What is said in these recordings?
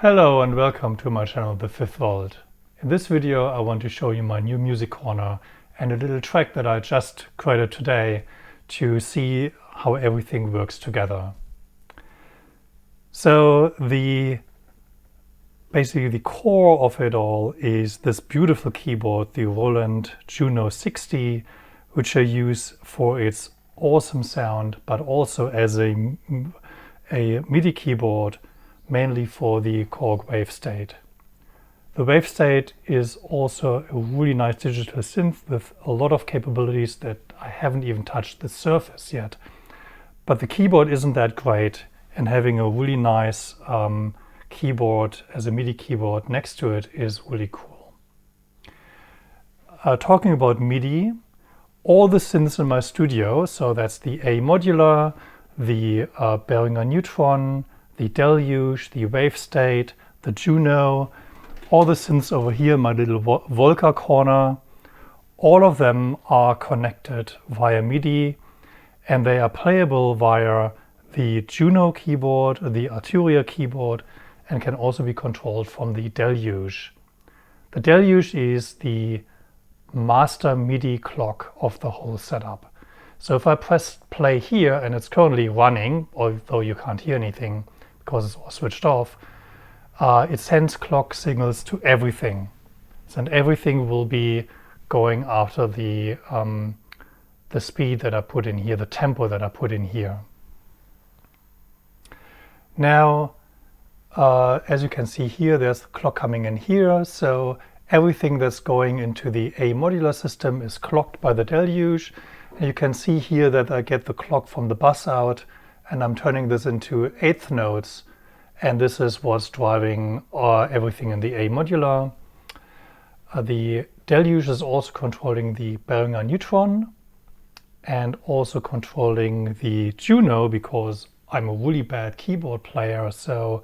Hello and welcome to my channel, The Fifth Volt. In this video I want to show you my new music corner and a little track that I just created today to see how everything works together. So basically the core of it all is this beautiful keyboard, the Roland Juno 60, which I use for its awesome sound, but also as a MIDI keyboard, mainly for the Korg Wavestate. The Wavestate is also a really nice digital synth with a lot of capabilities that I haven't even touched the surface yet. But the keyboard isn't that great, and having a really nice keyboard as a MIDI keyboard next to it is really cool. Talking about MIDI, all the synths in my studio, so that's the Modular, the Behringer Neutron, the Deluge, the Wavestate, the Juno, all the synths over here, my little Volca corner, all of them are connected via MIDI, and they are playable via the Juno keyboard, the Arturia keyboard, and can also be controlled from the Deluge. The Deluge is the master MIDI clock of the whole setup. So if I press play here and it's currently running, although you can't hear anything because it's all switched off, it sends clock signals to everything. And everything will be going after the speed that I put in here, the tempo that I put in here. Now, as you can see here, there's the clock coming in here. So everything that's going into the modular system is clocked by the Deluge. And you can see here that I get the clock from the bus out, and I'm turning this into eighth notes. And this is what's driving everything in the modular. The Deluge is also controlling the Behringer Neutron and also controlling the Juno, because I'm a really bad keyboard player. So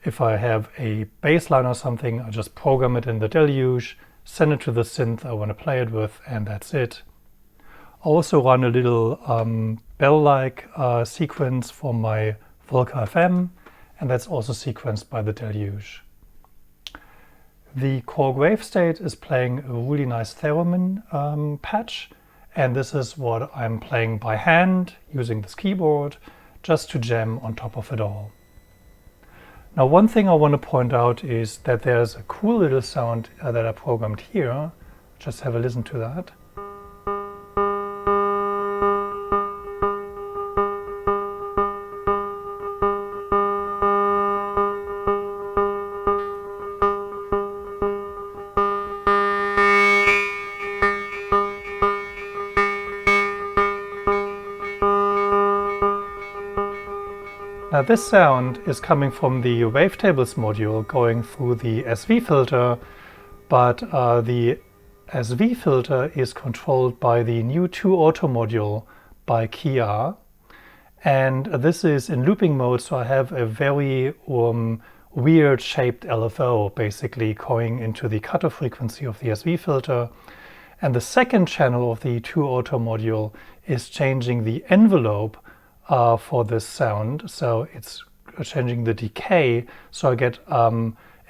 if I have a bass line or something, I just program it in the Deluge, send it to the synth I want to play it with, and that's it. I also run a little bell-like sequence for my Volca Fm, and that's also sequenced by the Deluge. The Korg Wavestate is playing a really nice theremin patch, and this is what I'm playing by hand using this keyboard just to jam on top of it all. Now, one thing I want to point out is that there's a cool little sound that I programmed here. Just have a listen to that. Now this sound is coming from the Wavetables module going through the SV filter, but the SV filter is controlled by the new 2-auto module by Kia. And this is in looping mode, so I have a very weird shaped LFO basically going into the cutoff frequency of the SV filter. And the second channel of the 2-auto module is changing the envelope for this sound, so it's changing the decay, so I get a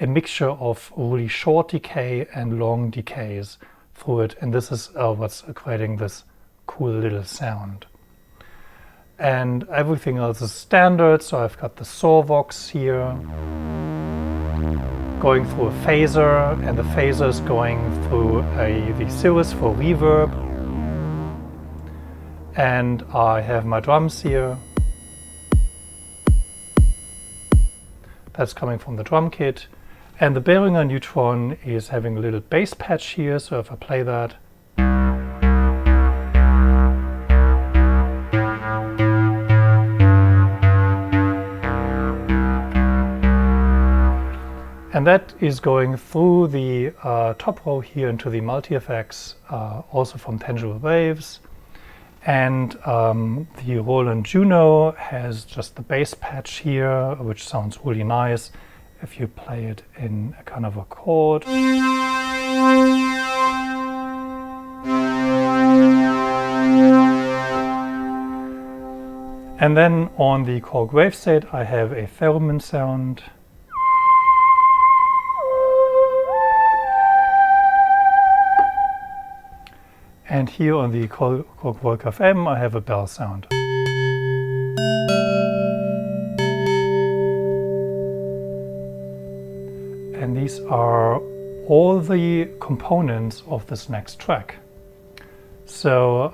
mixture of really short decay and long decays through it, and this is what's creating this cool little sound. And everything else is standard, so I've got the Sawvox here going through a phaser, and the phaser is going through the Cirrus for reverb. And I have my drums here. That's coming from the drum kit. And the Behringer Neutron is having a little bass patch here, so if I play that, and that is going through the top row here into the multi-effects, also from Tangible Waves. And the Roland Juno has just the bass patch here, which sounds really nice if you play it in a kind of a chord. And then on the Korg Wavestate I have a theremin sound. And here on the Korg Volca Fm, I have a bell sound. And these are all the components of this next track. So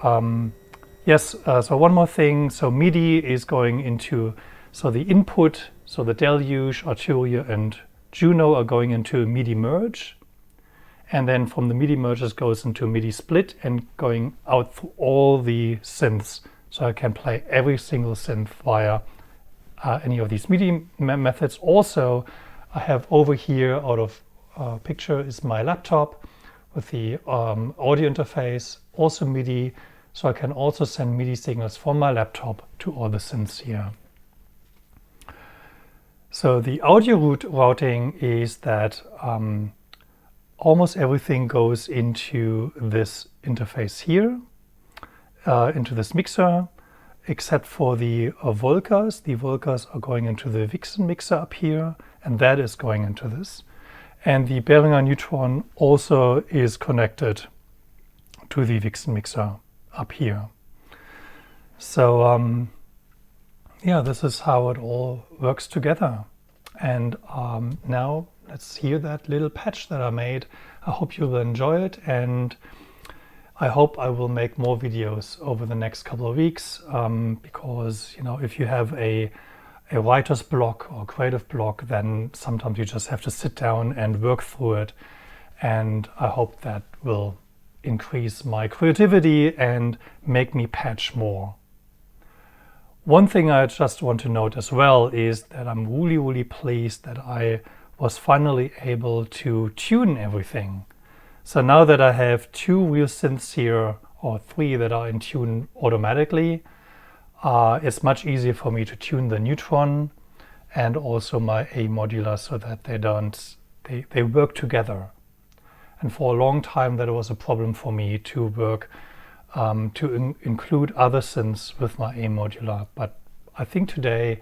yes, so one more thing. So MIDI is going into, so the input, so the Deluge, Arturia, and Juno are going into a MIDI merge. And then from the MIDI merges goes into a MIDI split and going out through all the synths. So I can play every single synth via any of these MIDI methods. Also, I have over here out of picture is my laptop with the audio interface, also MIDI. So I can also send MIDI signals from my laptop to all the synths here. So the audio routing is that almost everything goes into this interface here, into this mixer, except for the Volcas. The Volcas are going into the Vixen mixer up here, and that is going into this. And the Behringer Neutron also is connected to the Vixen mixer up here. So yeah, this is how it all works together. And now let's hear that little patch that I made. I hope you will enjoy it, and I hope I will make more videos over the next couple of weeks, because, you know, if you have a writer's block or creative block, then sometimes you just have to sit down and work through it. And I hope that will increase my creativity and make me patch more. One thing I just want to note as well is that I'm really pleased that I was finally able to tune everything. So now that I have 2 real synths here, or 3 that are in tune automatically, it's much easier for me to tune the Neutron and also my A modular, so that they work together. And for a long time that was a problem for me to work, to include other synths with my A modular, but I think today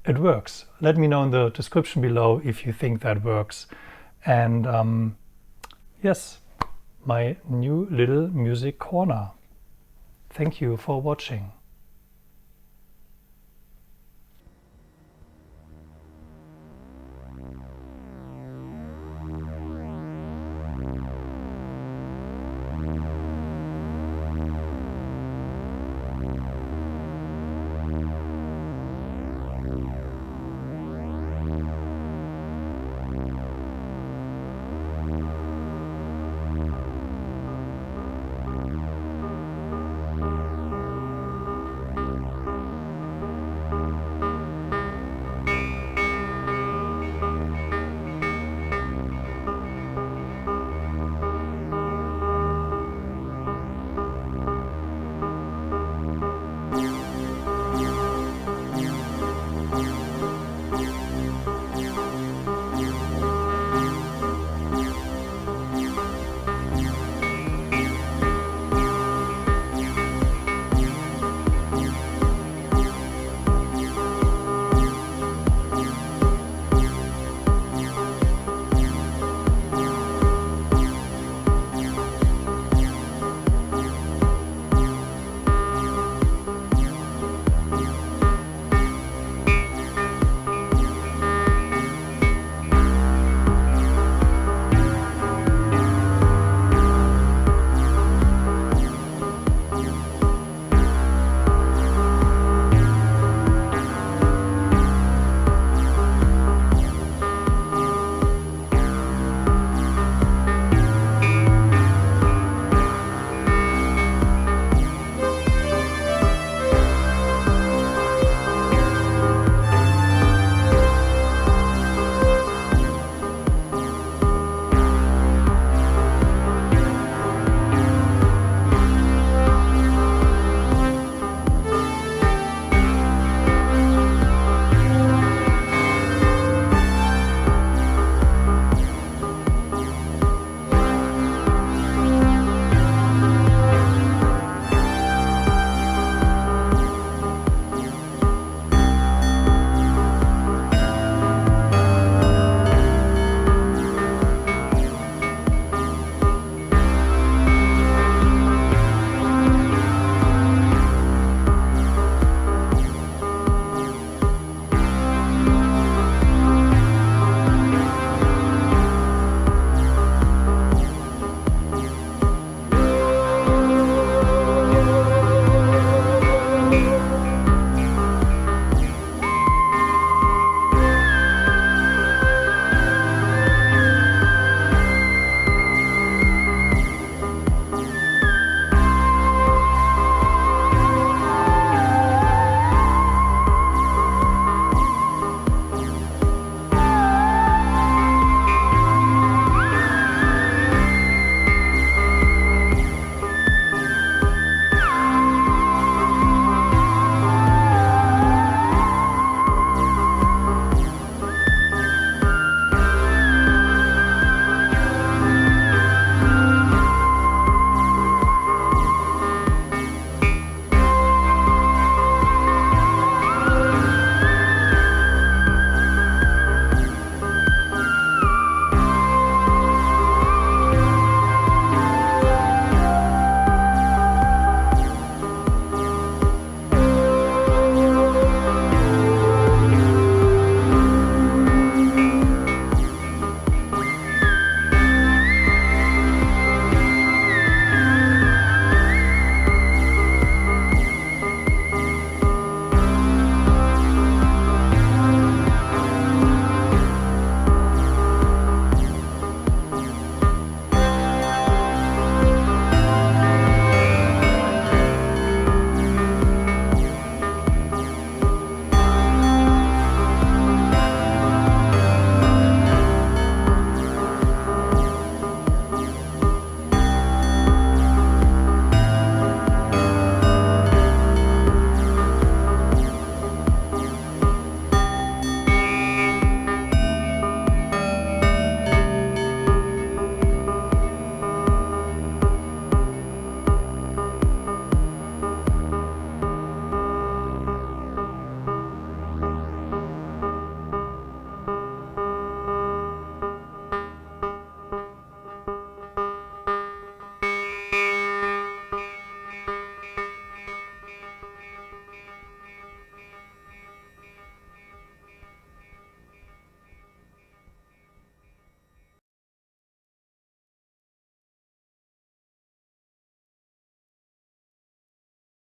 it works. Let me know in the description below if you think that works. And yes, my new little music corner. Thank you for watching.